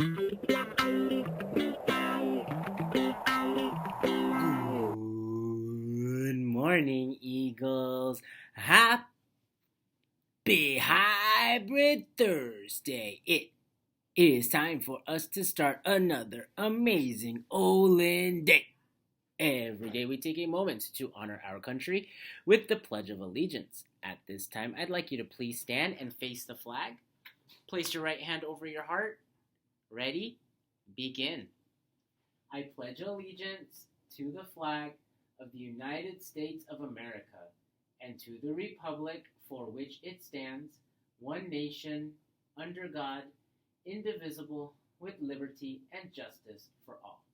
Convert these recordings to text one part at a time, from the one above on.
Good morning, Eagles. Happy Hybrid Thursday. It is time for us to start another amazing Olin Day. Every day we take a moment to honor our country with the Pledge of Allegiance. At this time, I'd like you to please stand and face the flag. Place your right hand over your heart. Ready? Begin. I pledge allegiance to the flag of the United States of America and to the republic for which it stands, one nation, under God, indivisible, with liberty and justice for all.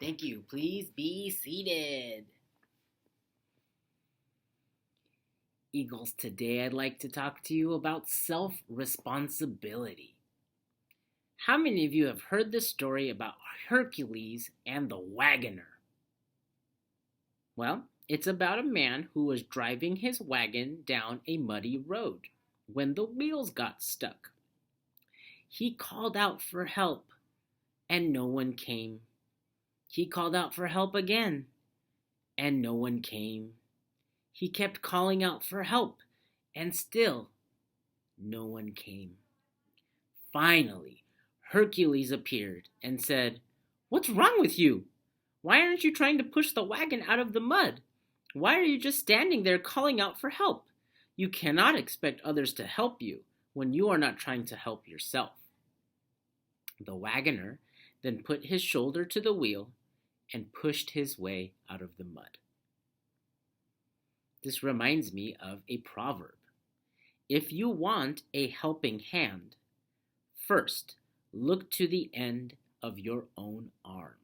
Thank you. Please be seated. Eagles, today I'd like to talk to you about self-responsibility. How many of you have heard the story about Hercules and the Wagoner? Well, it's about a man who was driving his wagon down a muddy road when the wheels got stuck. He called out for help, and no one came. He called out for help again, and no one came. He kept calling out for help, and still no one came. Finally, Hercules appeared and said, "What's wrong with you? Why aren't you trying to push the wagon out of the mud? Why are you just standing there calling out for help? You cannot expect others to help you when you are not trying to help yourself." The wagoner then put his shoulder to the wheel and pushed his way out of the mud. This reminds me of a proverb. If you want a helping hand, first look to the end of your own arm.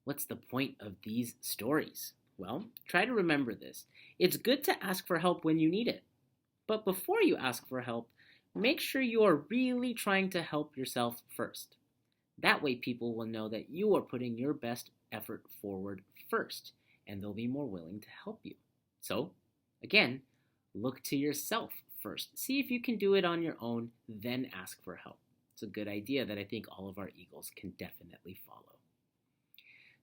What's the point of these stories? Well, try to remember this. It's good to ask for help when you need it. But before you ask for help, make sure you are really trying to help yourself first. That way people will know that you are putting your best effort forward first, and they'll be more willing to help you. So, again, look to yourself first. See if you can do it on your own, then ask for help. It's a good idea that I think all of our Eagles can definitely follow.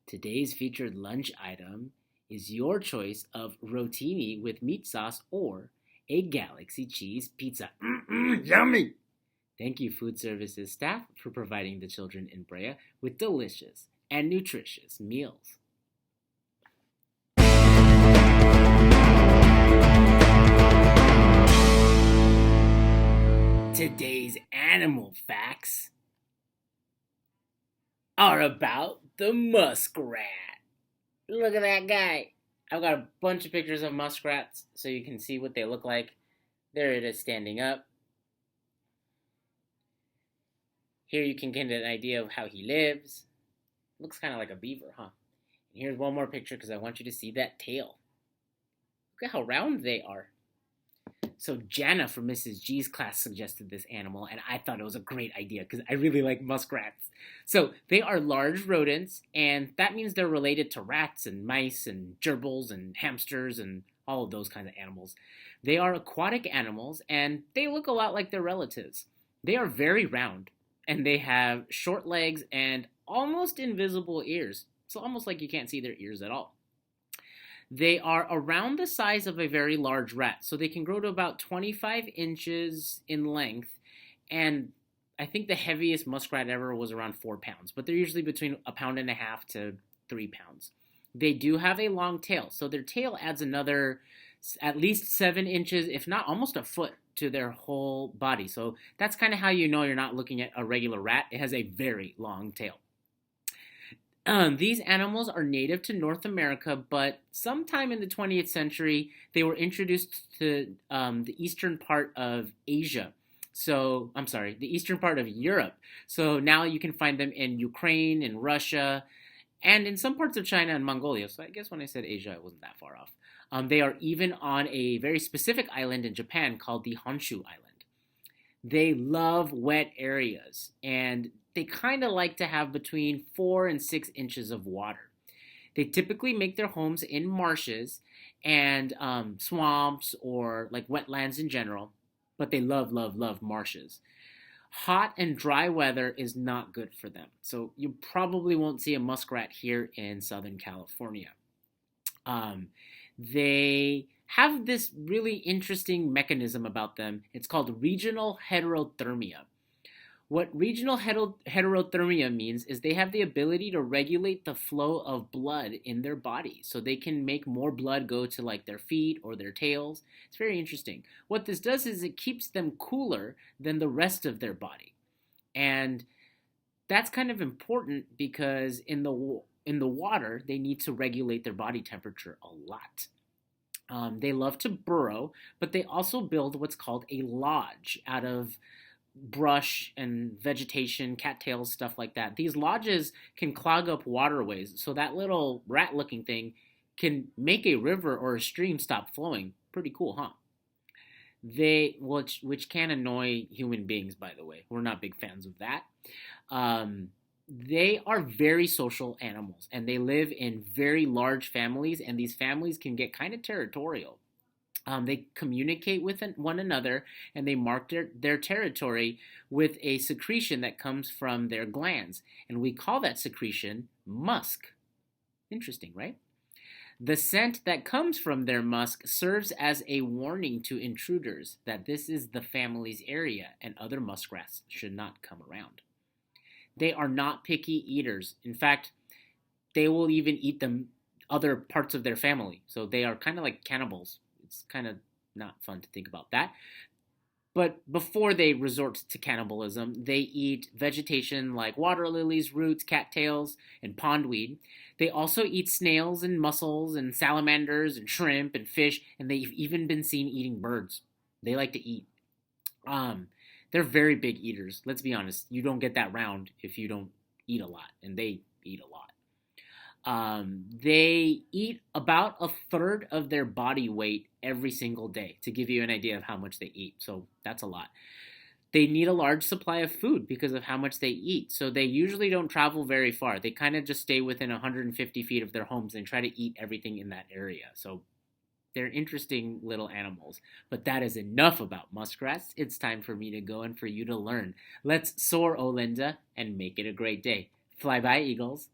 Today's featured lunch item is your choice of rotini with meat sauce or a Galaxy cheese pizza. Yummy! Thank you, Food Services staff, for providing the children in Brea with delicious and nutritious meals. Today's animal facts are about the muskrat. Look at that guy. I've got a bunch of pictures of muskrats so you can see what they look like. There it is standing up. Here you can get an idea of how he lives. Looks kind of like a beaver, huh? And here's one more picture because I want you to see that tail. Look at how round they are. So Jana from Mrs. G's class suggested this animal, and I thought it was a great idea because I really like muskrats. So they are large rodents, and that means they're related to rats and mice and gerbils and hamsters and all of those kinds of animals. They are aquatic animals, and they look a lot like their relatives. They are very round, and they have short legs and almost invisible ears. It's almost like you can't see their ears at all. They are around the size of a very large rat, so they can grow to about 25 inches in length, and I think the heaviest muskrat ever was around 4 pounds, but they're usually between 1.5 pounds to 3 pounds. They do have a long tail, so their tail adds another at least 7 inches, if not almost a foot, to their whole body. So that's kind of how you know you're not looking at a regular rat. It has a very long tail. These animals are native to North America, but sometime in the 20th century, they were introduced to the eastern part of Asia. The eastern part of Europe. So now you can find them in Ukraine and Russia, and in some parts of China and Mongolia. So I guess when I said Asia, I wasn't that far off. They are even on a very specific island in Japan called the Honshu Island. They love wet areas, and they kind of like to have between 4 and 6 inches of water. They typically make their homes in marshes and swamps or like wetlands in general, but they love, love, love marshes. Hot and dry weather is not good for them. So you probably won't see a muskrat here in Southern California. Um, they have this really interesting mechanism about them. It's called regional heterothermia. What regional heterothermia means is they have the ability to regulate the flow of blood in their body. So they can make more blood go to like their feet or their tails. It's very interesting. What this does is it keeps them cooler than the rest of their body. And that's kind of important because in the water, they need to regulate their body temperature a lot. They love to burrow, but they also build what's called a lodge out of brush and vegetation, cattails, stuff like that. These lodges can clog up waterways, so that little rat looking thing can make a river or a stream stop flowing. Pretty cool, huh? Which can annoy human beings, by the way. We're not big fans of that. Um, they are very social animals, and they live in very large families, and these families can get kind of territorial. They communicate with one another, and they mark their territory with a secretion that comes from their glands, and we call that secretion musk. Interesting, right? The scent that comes from their musk serves as a warning to intruders that this is the family's area and other muskrats should not come around. They are not picky eaters. In fact, they will even eat them other parts of their family. So they are kind of like cannibals. It's kind of not fun to think about that. But before they resort to cannibalism, they eat vegetation like water lilies, roots, cattails, and pondweed. They also eat snails and mussels and salamanders and shrimp and fish, and they've even been seen eating birds. They like to eat. Um, they're very big eaters. Let's be honest. You don't get that round if you don't eat a lot, and they eat a lot. They eat about a third of their body weight every single day to give you an idea of how much they eat. So that's a lot. They need a large supply of food because of how much they eat. So they usually don't travel very far. They kind of just stay within 150 feet of their homes and try to eat everything in that area. So they're interesting little animals. But that is enough about muskrats. It's time for me to go and for you to learn. Let's soar, Olinda, and make it a great day. Fly by, eagles.